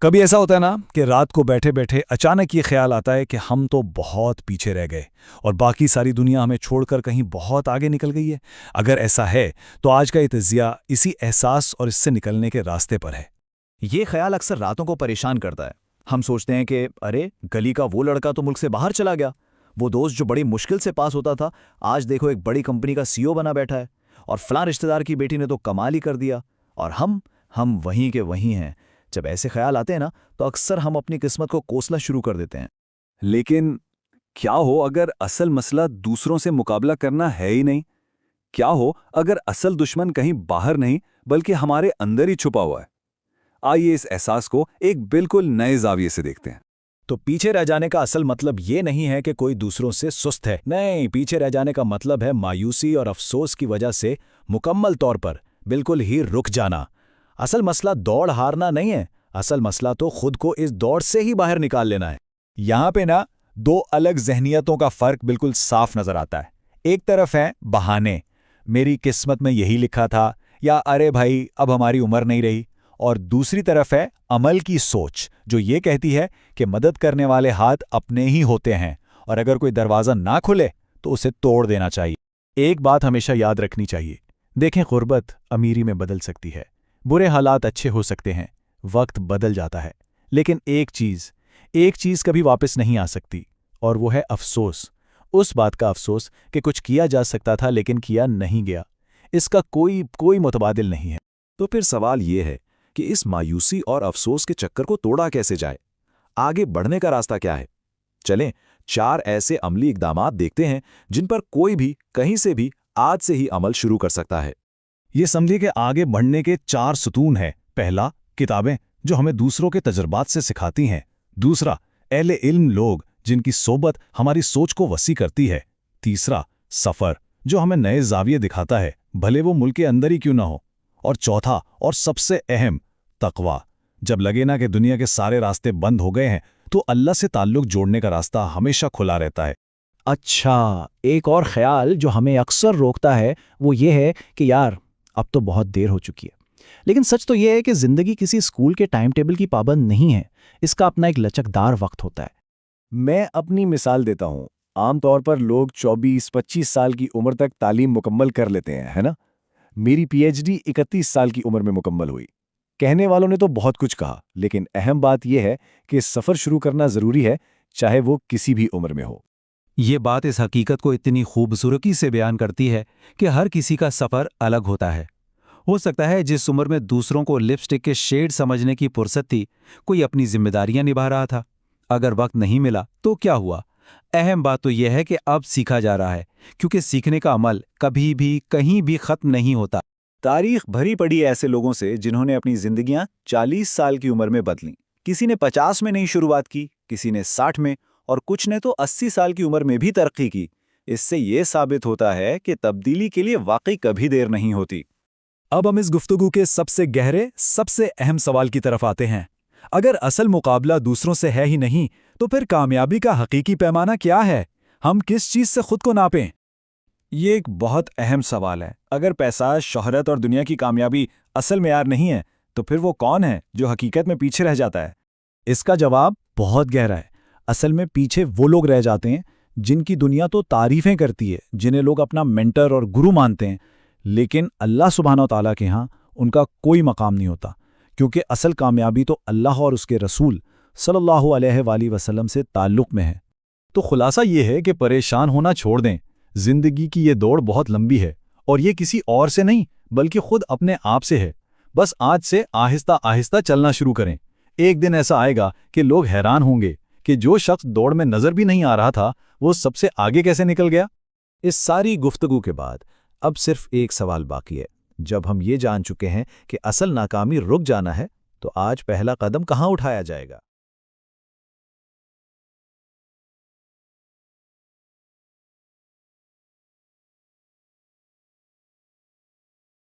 कभी ऐसा होता है ना कि रात को बैठे बैठे अचानक ये ख्याल आता है कि हम तो बहुत पीछे रह गए और बाकी सारी दुनिया हमें छोड़कर कहीं बहुत आगे निकल गई है। अगर ऐसा है तो आज का ये तज़िया इसी एहसास और इससे निकलने के रास्ते पर है। ये ख्याल अक्सर रातों को परेशान करता है। हम सोचते हैं कि अरे गली का वो लड़का तो मुल्क से बाहर चला गया, वो दोस्त जो बड़ी मुश्किल से पास होता था आज देखो एक बड़ी कंपनी का सीईओ बना बैठा है, और फलां रिश्तेदार की बेटी ने तो कमाल ही कर दिया, और हम वहीं के वहीं हैं। जब ऐसे ख्याल आते हैं ना तो अक्सर हम अपनी किस्मत को कोसना शुरू कर देते हैं। लेकिन क्या हो अगर असल मसला दूसरों से मुकाबला करना है ही नहीं? क्या हो अगर असल दुश्मन कहीं बाहर नहीं बल्कि हमारे अंदर ही छुपा हुआ है? आइए इस एहसास को एक बिल्कुल नए जाविये से देखते हैं। तो पीछे रह जाने का असल मतलब ये नहीं है कि कोई दूसरों से सुस्त है। नहीं, पीछे रह जाने का मतलब है मायूसी और अफसोस की वजह से मुकम्मल तौर पर बिल्कुल ही रुक जाना। असल मसला दौड़ हारना नहीं है, असल मसला तो खुद को इस दौड़ से ही बाहर निकाल लेना है। यहाँ पे ना दो अलग जहनियतों का फर्क बिल्कुल साफ नजर आता है। एक तरफ है बहाने, मेरी किस्मत में यही लिखा था, या अरे भाई अब हमारी उम्र नहीं रही। और दूसरी तरफ है अमल की सोच, जो ये कहती है कि मदद करने वाले हाथ अपने ही होते हैं और अगर कोई दरवाज़ा ना खुले तो उसे तोड़ देना चाहिए। एक बात हमेशा याद रखनी चाहिए, देखें गुर्बत अमीरी में बदल सकती है, बुरे हालात अच्छे हो सकते हैं, वक्त बदल जाता है, लेकिन एक चीज़ कभी वापस नहीं आ सकती, और वो है अफसोस। उस बात का अफसोस कि कुछ किया जा सकता था लेकिन किया नहीं गया। इसका कोई मुतबादिल नहीं है। तो फिर सवाल ये है कि इस मायूसी और अफसोस के चक्कर को तोड़ा कैसे जाए? आगे बढ़ने का रास्ता क्या है? चलें 4 ऐसे अमली इकदामात देखते हैं जिन पर कोई भी कहीं से भी आज से ही अमल शुरू कर सकता है। ये समझिए कि आगे बढ़ने के 4 सुतून हैं। पहला, किताबें जो हमें दूसरों के तजुर्बात से सिखाती हैं। दूसरा, अहले इल्म लोग जिनकी सोबत हमारी सोच को वसी करती है। तीसरा, सफ़र जो हमें नए जाविये दिखाता है, भले वो मुल्क के अंदर ही क्यों ना हो। और चौथा और सबसे अहम, तकवा, जब लगे ना कि दुनिया के सारे रास्ते बंद हो गए हैं तो अल्लाह से ताल्लुक जोड़ने का रास्ता हमेशा खुला रहता है। अच्छा, एक और ख्याल जो हमें अक्सर रोकता है वो ये है कि यार अब तो बहुत देर हो चुकी है। लेकिन सच तो ये है कि ज़िंदगी किसी स्कूल के टाइम टेबल की पाबंद नहीं है, इसका अपना एक लचकदार वक्त होता है। मैं अपनी मिसाल देता हूँ। आमतौर पर लोग 24-25 साल की उम्र तक तालीम मुकम्मल कर लेते हैं, है ना? मेरी पीएचडी 31 साल की उम्र में मुकम्मल हुई। कहने वालों ने तो बहुत कुछ कहा, लेकिन अहम बात यह है कि सफ़र शुरू करना ज़रूरी है, चाहे वो किसी भी उम्र में हो। ये बात इस हकीकत को इतनी खूबसूरती से बयान करती है कि हर किसी का सफ़र अलग होता है। हो सकता है जिस उम्र में दूसरों को लिपस्टिक के शेड समझने की फुर्सत थी, कोई अपनी जिम्मेदारियां निभा रहा था। अगर वक्त नहीं मिला तो क्या हुआ? अहम बात तो यह है कि अब सीखा जा रहा है, क्योंकि सीखने का अमल कभी भी कहीं भी ख़त्म नहीं होता। तारीख भरी पड़ी ऐसे लोगों से जिन्होंने अपनी जिंदगियां 40 साल की उम्र में बदलीं। किसी ने 50 में नई शुरुआत की, किसी ने 60 में, और कुछ ने तो 80 साल की उम्र में भी तरक्की की। इससे ये साबित होता है कि तब्दीली के लिए वाकई कभी देर नहीं होती। अब हम इस गुफ्तगू के सबसे गहरे, सबसे अहम सवाल की तरफ आते हैं। अगर असल मुकाबला दूसरों से है ही नहीं तो फिर कामयाबी का हकीकी पैमाना क्या है? हम किस चीज़ से खुद को नापें? ये एक बहुत अहम सवाल है। अगर पैसा, शोहरत और दुनिया की कामयाबी असल मेयार नहीं है तो फिर वो कौन है जो हकीकत में पीछे रह जाता है? इसका जवाब बहुत गहरा है। असल में पीछे वो लोग रह जाते हैं जिनकी दुनिया तो तारीफ़ें करती है, जिन्हें लोग अपना मेंटर और गुरु मानते हैं, लेकिन अल्लाह सुब्हानो तआला के यहाँ उनका कोई मकाम नहीं होता, क्योंकि असल कामयाबी तो अल्लाह और उसके रसूल सल्लल्लाहु अलैहि वसल्लम से ताल्लुक़ में है। तो खुलासा ये है कि परेशान होना छोड़ दें। जिंदगी की ये दौड़ बहुत लंबी है और ये किसी और से नहीं बल्कि खुद अपने आप से है। बस आज से आहिस्ता आहिस्ता चलना शुरू करें। एक दिन ऐसा आएगा कि लोग हैरान होंगे कि जो शख्स दौड़ में नजर भी नहीं आ रहा था वो सबसे आगे कैसे निकल गया। इस सारी गुफ्तगू के बाद अब सिर्फ एक सवाल बाकी है। जब हम ये जान चुके हैं कि असल नाकामी रुक जाना है, तो आज पहला कदम कहाँ उठाया जाएगा?